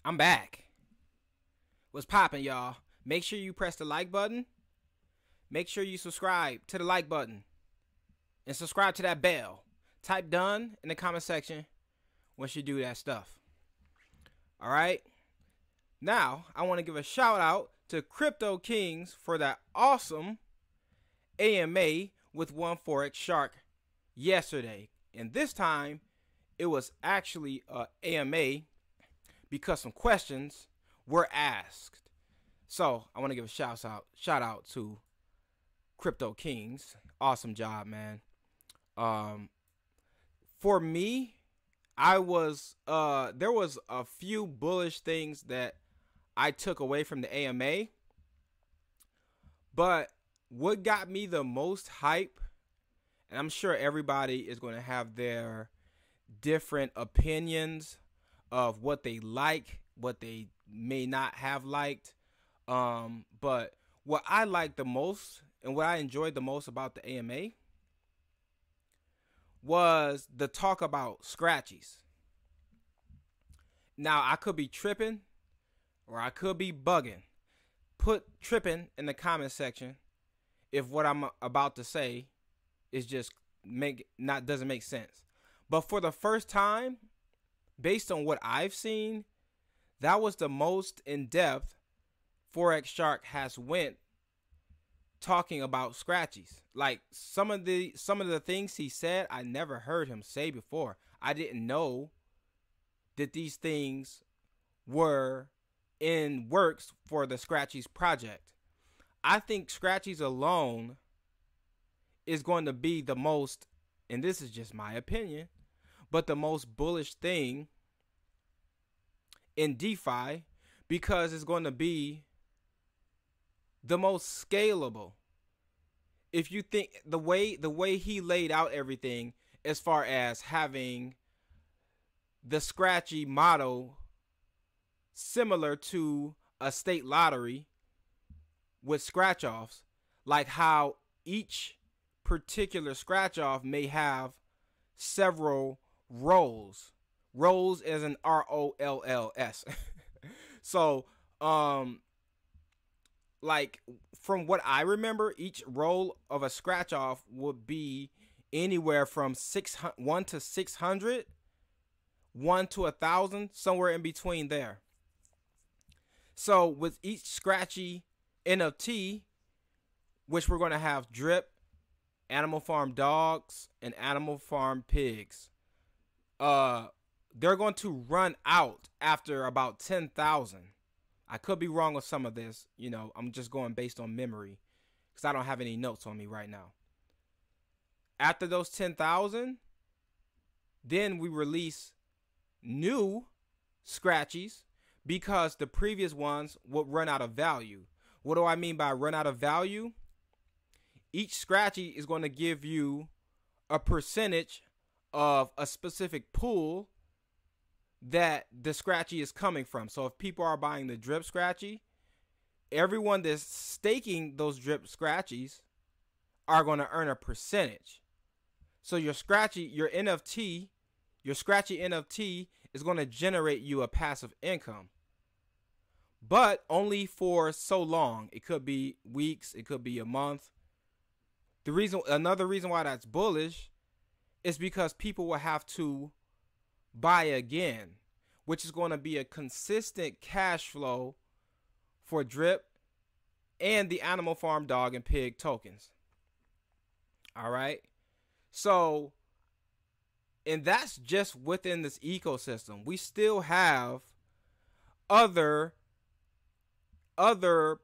I'm back. What's poppin', y'all? Make sure you press the like button. Make sure you subscribe to the like button. And subscribe to that bell. Type done in the comment section once you do that stuff. Alright? Now, I want to give a shout out to Crypto Kings for that awesome AMA with one forex shark yesterday. And this time, it was actually a AMA because some questions were asked. So I want to give a shout out to Crypto Kings. Awesome job, man. For me, there was a few bullish things that I took away from the AMA, but what got me the most hype, and I'm sure everybody is going to have their different opinions of what they like, what they may not have liked, but what I liked the most and what I enjoyed the most about the AMA was the talk about scratchies. Now, I could be tripping or I could be bugging. Put tripping in the comment section if what I'm about to say is just doesn't make sense. But for the first time, based on what I've seen, that was the most in-depth Forex Shark has went talking about scratchies. Like some of the things he said, I never heard him say before. I didn't know that these things were in works for the Scratchies project. I think Scratchies alone is going to be the most, and this is just my opinion, but the most bullish thing in DeFi because it's going to be the most scalable. If you think the way he laid out everything as far as having the scratchy model similar to a state lottery with scratch offs, like how each particular scratch off may have several rolls. Rolls as an ROLLS. So, like from what I remember, each roll of a scratch off would be anywhere from 1 to 600, 1 to 1,000, somewhere in between there. So with each scratchy NFT, which we're going to have drip, Animal Farm dogs, and Animal Farm pigs, they're going to run out after about 10,000. I could be wrong with some of this. You know, I'm just going based on memory because I don't have any notes on me right now. After those 10,000, then we release new scratchies because the previous ones would run out of value. What do I mean by run out of value? Each scratchy is going to give you a percentage of a specific pool that the scratchy is coming from. So if people are buying the drip scratchy, everyone that's staking those drip scratchies are going to earn a percentage. So your scratchy NFT is going to generate you a passive income. But only for so long. It could be weeks, it could be a month. Another reason why that's bullish is because people will have to buy again, which is going to be a consistent cash flow for drip and the Animal Farm dog and pig tokens. All right. So, and that's just within this ecosystem. We still have other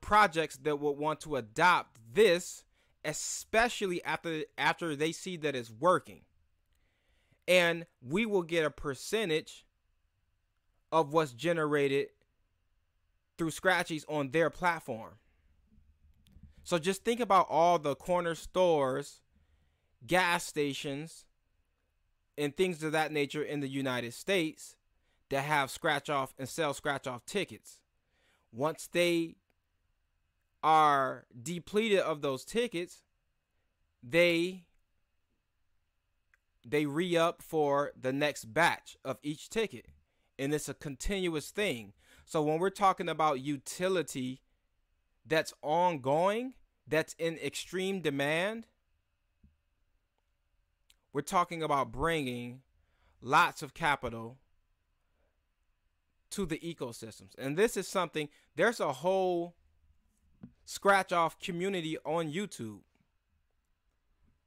projects that will want to adopt this, especially after they see that it's working. And we will get a percentage of what's generated through scratchies on their platform. So just think about all the corner stores, gas stations, and things of that nature in the United States that have scratch off and sell scratch off tickets. Once they are depleted of those tickets, they re-up for the next batch of each ticket. And it's a continuous thing. So when we're talking about utility that's ongoing, that's in extreme demand, we're talking about bringing lots of capital to the ecosystems. And this is something, there's a whole scratch off community on YouTube.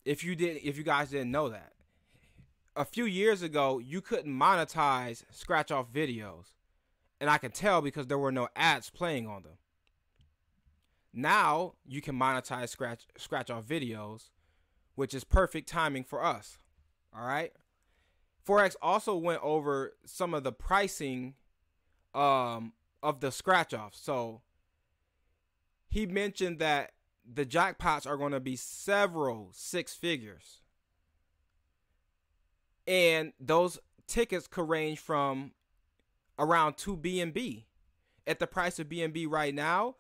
If you guys didn't know that. A few years ago, you couldn't monetize scratch off videos. And I can tell because there were no ads playing on them. Now you can monetize scratch off videos, which is perfect timing for us. All right. Forex also went over some of the pricing of the scratch off. So he mentioned that the jackpots are going to be several six figures. And those tickets could range from around 2 BNB. At the price of BNB right now,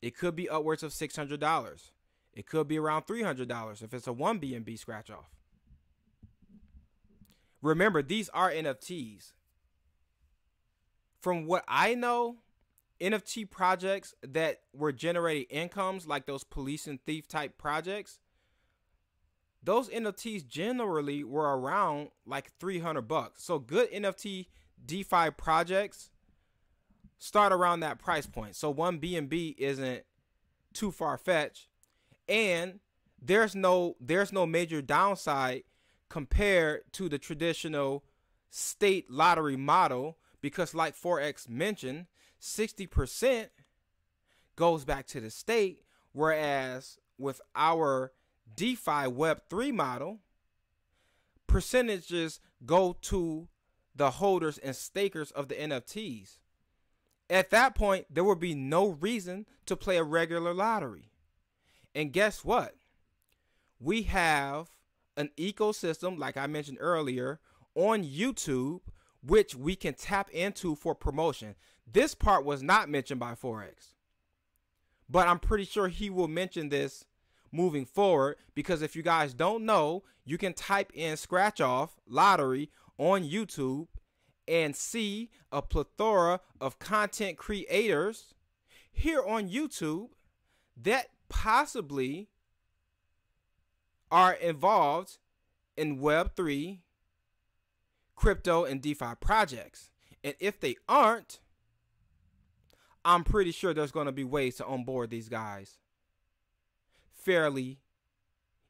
it could be upwards of $600. It could be around $300 if it's a 1 BNB scratch off. Remember, these are NFTs. From what I know, NFT projects that were generating incomes, like those police and thief type projects, those NFTs generally were around like $300. So good NFT DeFi projects start around that price point. So 1 BNB isn't too far fetched, and there's no major downside compared to the traditional state lottery model, because like forex mentioned, 60% goes back to the state, whereas with our DeFi Web3 model, percentages go to the holders and stakers of the NFTs. At that point, there would be no reason to play a regular lottery. And guess what? We have an ecosystem, like I mentioned earlier, on YouTube, which we can tap into for promotion. This part was not mentioned by Forex, but I'm pretty sure he will mention this moving forward, because if you guys don't know, you can type in scratch off lottery on YouTube and see a plethora of content creators here on YouTube that possibly are involved in Web3, crypto, and DeFi projects. And if they aren't, I'm pretty sure there's going to be ways to onboard these guys fairly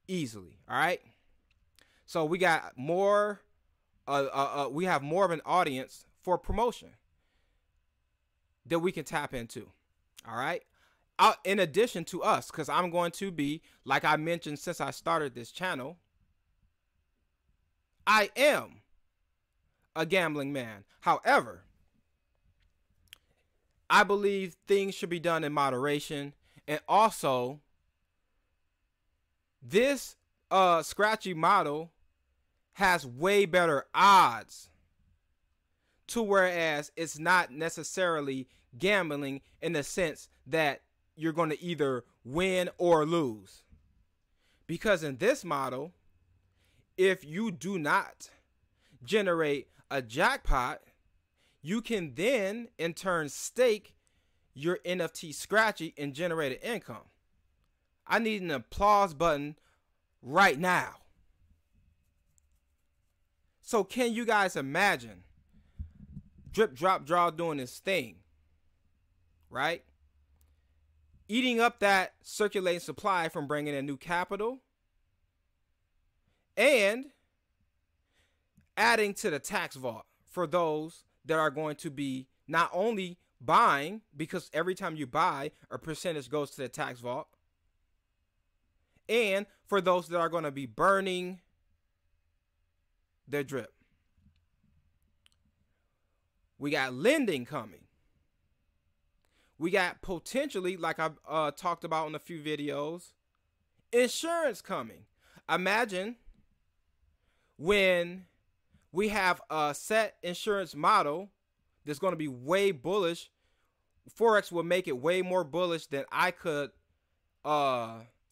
easily. All right. So we got more. We have more of an audience for promotion that we can tap into. All right. In addition to us, because I'm going to be, like I mentioned since I started this channel, I am a gambling man. However, I believe things should be done in moderation. And also, this scratchy model has way better odds, to whereas it's not necessarily gambling in the sense that you're going to either win or lose. Because in this model, if you do not generate a jackpot, you can then in turn stake your NFT scratchy and generate an income. I need an applause button right now. So can you guys imagine Drip, Drop, Draw doing this thing, right? Eating up that circulating supply from bringing in new capital and adding to the tax vault for those that are going to be not only buying, because every time you buy, a percentage goes to the tax vault, and for those that are going to be burning their drip. We got lending coming. We got potentially, like I talked about in a few videos, insurance coming. Imagine when we have a set insurance model that's going to be way bullish. Forex will make it way more bullish than I could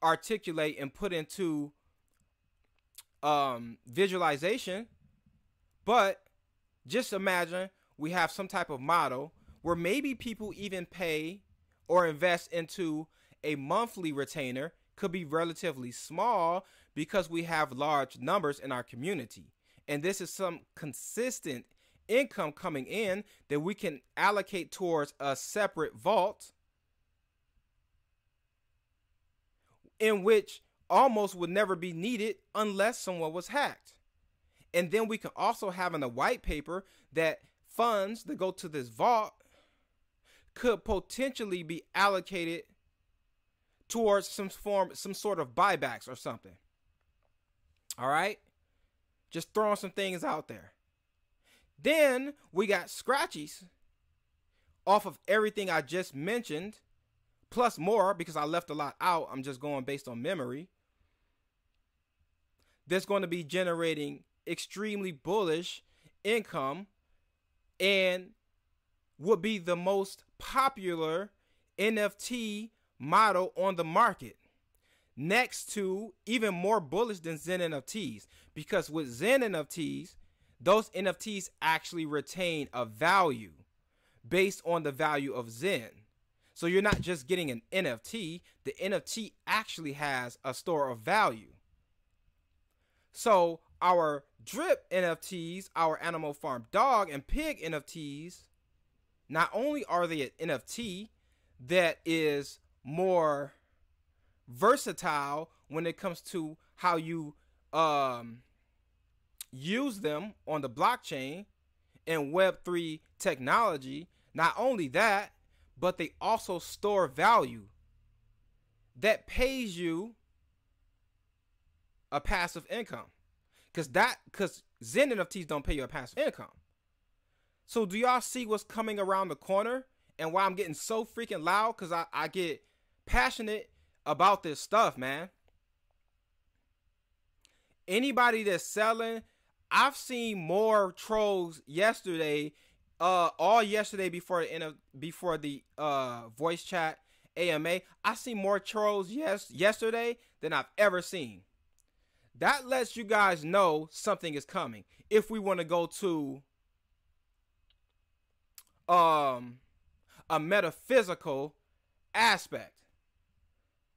articulate and put into visualization. But just imagine we have some type of model where maybe people even pay or invest into a monthly retainer could be relatively small because we have large numbers in our community. And this is some consistent income coming in that we can allocate towards a separate vault in which almost would never be needed unless someone was hacked. And then we can also have in the white paper that funds that go to this vault could potentially be allocated towards some sort of buybacks or something. All right? Just throwing some things out there. Then we got scratchies off of everything I just mentioned, plus more because I left a lot out. I'm just going based on memory. That's going to be generating extremely bullish income and would be the most popular NFT model on the market, next to even more bullish than Zen NFTs, because with Zen NFTs, those NFTs actually retain a value based on the value of Zen. So you're not just getting an NFT, the NFT actually has a store of value. So our drip NFTs, our Animal Farm dog and pig NFTs, not only are they an NFT that is more versatile when it comes to how you use them on the blockchain and Web3 technology, not only that, but they also store value that pays you a passive income. Because Zen NFTs don't pay you a passive income. So do y'all see what's coming around the corner and why I'm getting so freaking loud? Because I get passionate about this stuff, man. Anybody that's selling, I've seen more trolls yesterday, all yesterday before the voice chat AMA. I see more trolls yesterday than I've ever seen. That lets you guys know something is coming. If we want to go to a metaphysical aspect,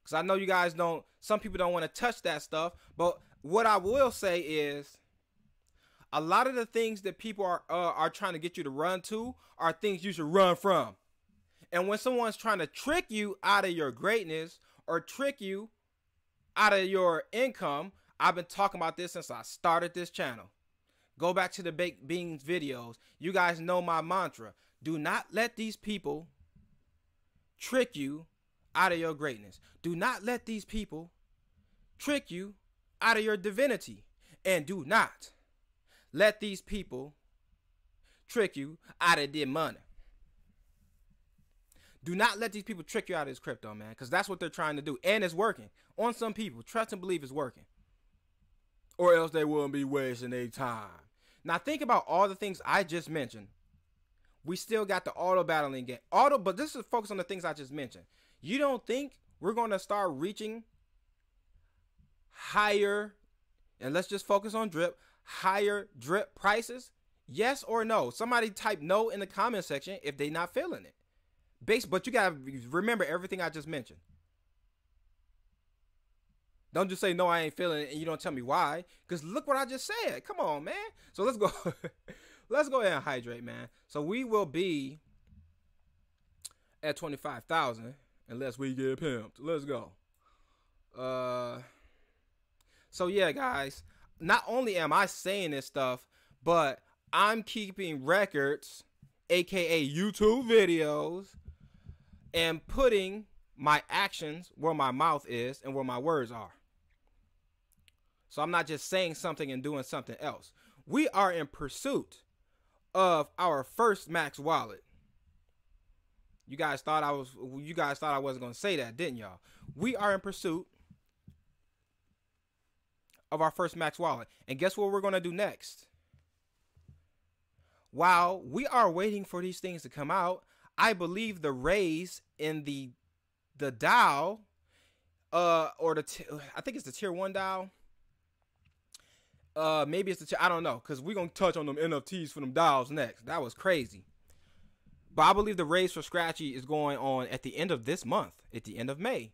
because I know you guys don't, some people don't want to touch that stuff, but what I will say is a lot of the things that people are trying to get you to run to are things you should run from. And when someone's trying to trick you out of your greatness or trick you out of your income, I've been talking about this since I started this channel. Go back to the baked beans videos. You guys know my mantra. Do not let these people trick you out of your greatness. Do not let these people trick you out of your divinity. And do not let these people trick you out of their money. Do not let these people trick you out of this crypto, man, because that's what they're trying to do. And it's working. On some people, trust and believe it's working. Or else they wouldn't be wasting their time. Now think about all the things I just mentioned. We still got the auto battling game. But this is focused on the things I just mentioned. You don't think we're going to start reaching higher, and let's just focus on drip, higher drip prices? Yes or no? Somebody type no in the comment section if they're not feeling it. But you got to remember everything I just mentioned. Don't just say, no, I ain't feeling it, and you don't tell me why. Because look what I just said. Come on, man. So let's go. Let's go ahead and hydrate, man. So we will be at 25,000 unless we get pimped. Let's go. So yeah, guys. Not only am I saying this stuff, but I'm keeping records, aka YouTube videos, and putting my actions where my mouth is and where my words are. So I'm not just saying something and doing something else. We are in pursuit of our first Max wallet. You guys thought I wasn't going to say that, didn't y'all? We are in pursuit of our first Max wallet. And guess what we're going to do next? While we are waiting for these things to come out, I believe the raise in the DAO, I think it's the tier 1 DAO. Maybe it's I don't know, because we're going to touch on them NFTs for them DAOs next. That was crazy. But I believe the race for Scratchy is going on at the end of this month, at the end of May.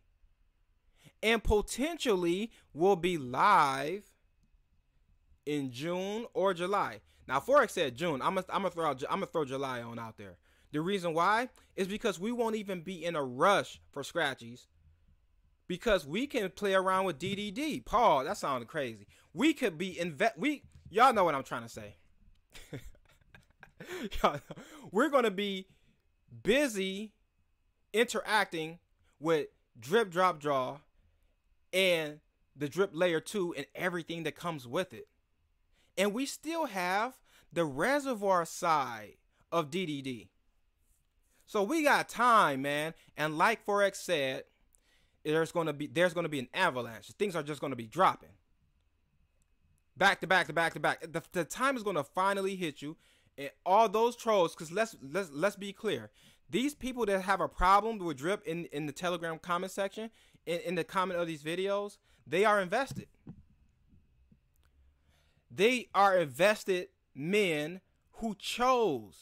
And potentially will be live in June or July. Now, Forex said June. I'm gonna throw July on out there. The reason why is because we won't even be in a rush for Scratchies, because we can play around with DDD. Paul, that sounded crazy. We could be y'all know what I'm trying to say. We're gonna be busy interacting with drip, drop, draw, and the drip layer 2 and everything that comes with it. And we still have the reservoir side of DDD. So we got time, man. And like Forex said, there's going to be an avalanche. Things are just going to be dropping. Back to back to back to back. The time is going to finally hit you. And all those trolls, because let's be clear. These people that have a problem with drip in the Telegram comment section, in the comment of these videos, they are invested. They are invested men who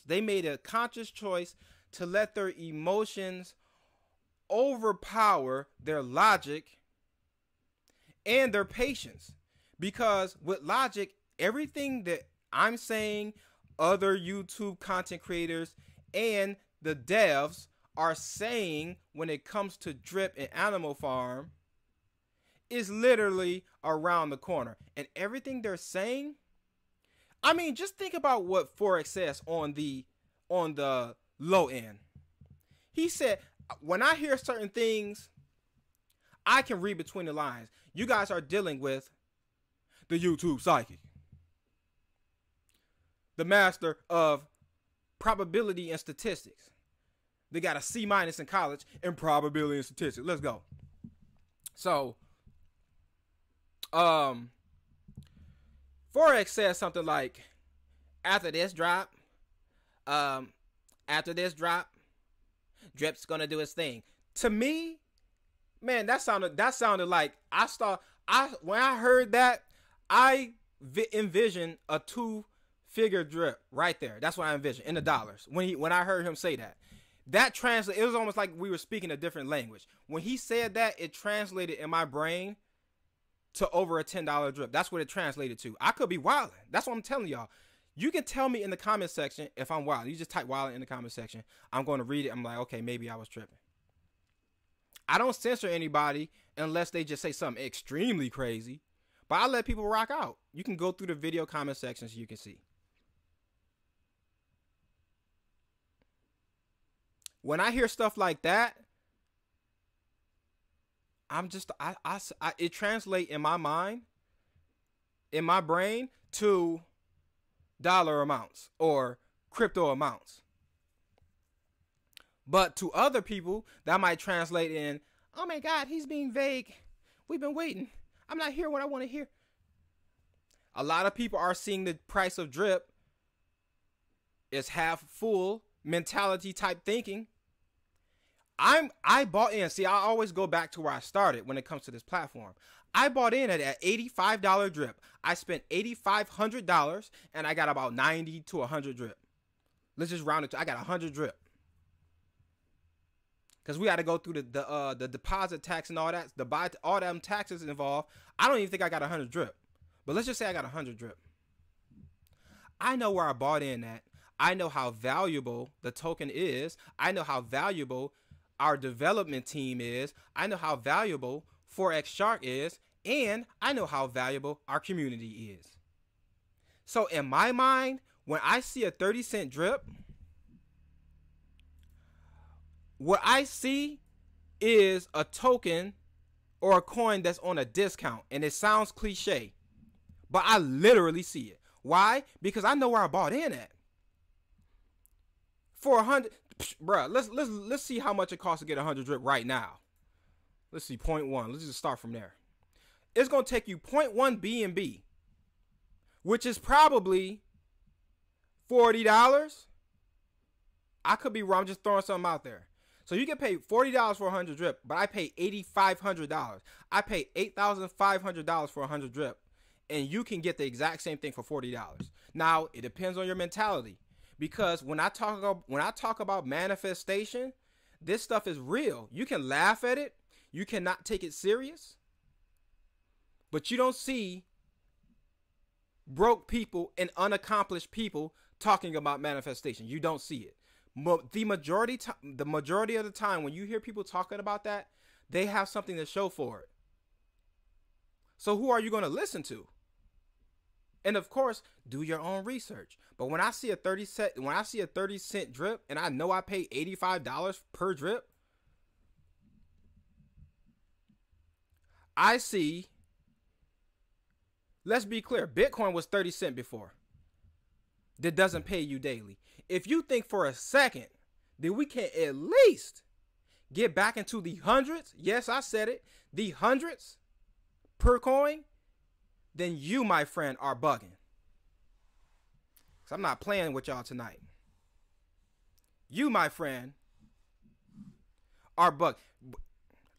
they made a conscious choice to let their emotions overpower their logic and their patience. Because with logic, everything that I'm saying, other YouTube content creators and the devs are saying when it comes to drip and Animal Farm is literally around the corner. And everything they're saying, I mean, just think about what Forex says on the low end. He said, when I hear certain things, I can read between the lines. You guys are dealing with the YouTube psychic, the master of probability and statistics. They got a C- in college in probability and statistics. Let's go. So, Forex says something like, after this drop, drip's gonna do its thing. To me, man, that sounded like when I heard that, I envisioned a 2-figure drip right there. That's what I envisioned in the dollars when I heard him say that. That it was almost like we were speaking a different language. When he said that, it translated in my brain to over a $10 drip. That's what it translated to. I could be wilding. That's what I'm telling y'all. You can tell me in the comment section if I'm wild. You just type wild in the comment section. I'm going to read it. I'm like, okay, maybe I was tripping. I don't censor anybody unless they just say something extremely crazy. But I let people rock out. You can go through the video comment section so you can see. When I hear stuff like that, it translates in my mind, in my brain, to dollar amounts or crypto amounts. But to other people, that might translate in, oh my God, he's being vague. We've been waiting. I'm not hearing what I want to hear. A lot of people are seeing the price of drip as half full mentality type thinking. I bought in. See, I always go back to where I started when it comes to this platform. I bought in at $85 drip. I spent $8,500 and I got about 90 to 100 drip. Let's just round it to, I got 100 drip. Because we got to go through the deposit tax and all that. All them taxes involved. I don't even think I got 100 drip. But let's just say I got 100 drip. I know where I bought in at. I know how valuable the token is. I know how valuable our development team is. I know how valuable Forex Shark is. And I know how valuable our community is. So in my mind, when I see a 30-cent drip, what I see is a token or a coin that's on a discount. And it sounds cliche, but I literally see it. Why? Because I know where I bought in at. For 100, bruh, let's see how much it costs to get 100 drip right now. Let's see, 0.1. Let's just start from there. It's going to take you 0.1 BNB, which is probably $40. I could be wrong. I'm just throwing something out there. So you can pay $40 for 100 drip, but I pay $8,500. I pay $8,500 for 100 drip, and you can get the exact same thing for $40. Now, it depends on your mentality, Because when I talk about manifestation, this stuff is real. You can laugh at it, you cannot take it serious, but you don't see broke people and unaccomplished people talking about manifestation. You don't see it. The majority of the time when you hear people talking about that, they have something to show for it. So who are you going to listen to? And of course, do your own research. But when I see a 30-cent drip and I know I pay $85 per drip, I see, let's be clear, Bitcoin was 30 cents before. That doesn't pay you daily. If you think for a second that we can at least get back into the hundreds, yes, I said it, the hundreds per coin, then you, my friend, are bugging. Because I'm not playing with y'all tonight. You, my friend, are bugging.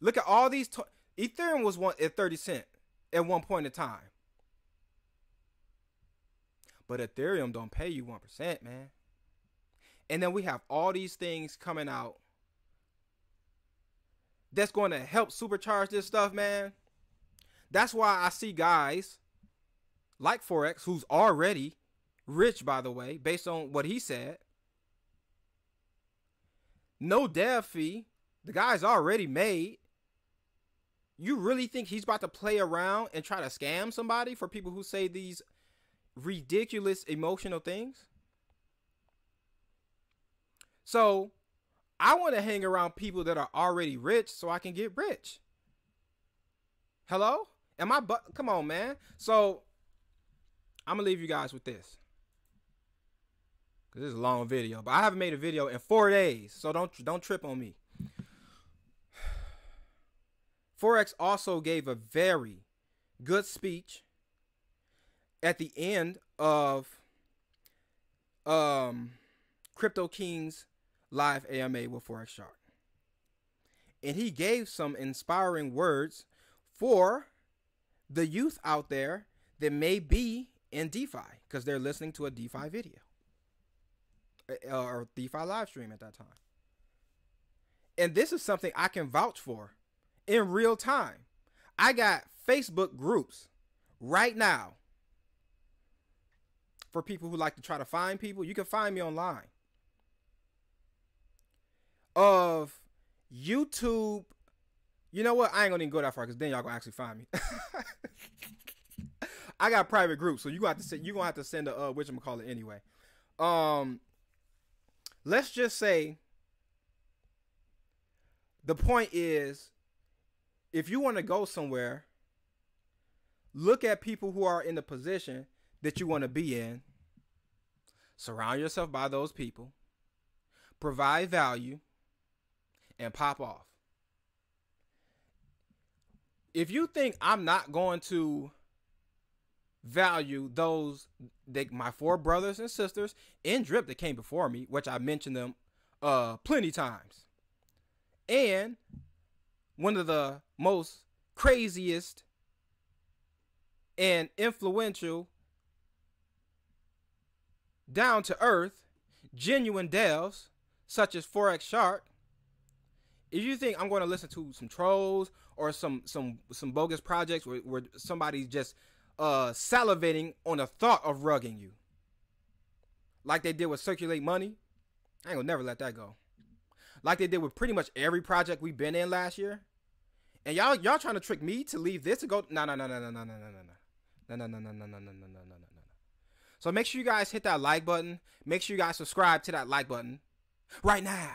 Look at all these. Ethereum was at 30 cents at one point in time. But Ethereum don't pay you 1%, man. And then we have all these things coming out that's going to help supercharge this stuff, man. That's why I see guys like Forex, who's already rich, by the way, based on what he said. No dev fee. The guy's already made. You really think he's about to play around and try to scam somebody for people who say these ridiculous emotional things? So I want to hang around people that are already rich so I can get rich. Hello? Come on, man. So I'm gonna leave you guys with this, because this is a long video, but I haven't made a video in 4 days, so don't trip on me. Forex also gave a very good speech at the end of Crypto King's live AMA with Forex Shark. And he gave some inspiring words for the youth out there that may be in DeFi because they're listening to a DeFi video or DeFi live stream at that time. And this is something I can vouch for in real time. I got Facebook groups right now for people who like to try to find people. You can find me online. Of YouTube. You know what? I ain't gonna even go that far because then y'all gonna actually find me. I got private groups, so you're gonna have to send a whatchamacallit anyway. Let's just say the point is, if you want to go somewhere, look at people who are in the position that you want to be in. Surround yourself by those people. Provide value. And pop off. If you think I'm not going to value those, my 4 brothers and sisters in Drip that came before me, which I mentioned them plenty times, and one of the most craziest and influential, down to earth, genuine devs such as Forex Shark, if you think I'm going to listen to some trolls or some bogus projects where somebody's just salivating on the thought of rugging you, like they did with Circulate Money, I ain't gonna never let that go. Like they did with pretty much every project we've been in last year, and y'all trying to trick me to leave this to go? No. So make sure you guys hit that like button. Make sure you guys subscribe to that like button right now.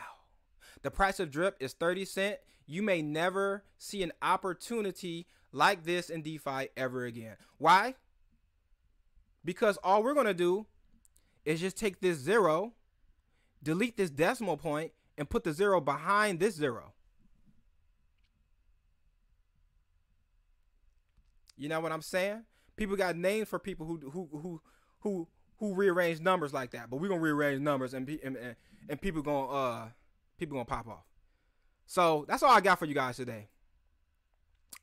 The price of Drip is 30 cents. You may never see an opportunity like this in DeFi ever again. Why? Because all we're going to do is just take this 0, delete this decimal point, and put the 0 behind this 0. You know what I'm saying? People got names for people who rearrange numbers like that, but we're going to rearrange numbers and people going to pop off. So that's all I got for you guys today.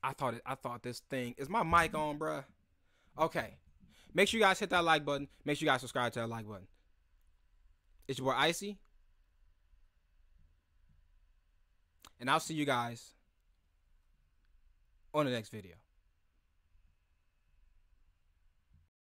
I thought this thing, is my mic on, bruh? Okay. Make sure you guys hit that like button. Make sure you guys subscribe to that like button. It's your boy Icy, and I'll see you guys on the next video.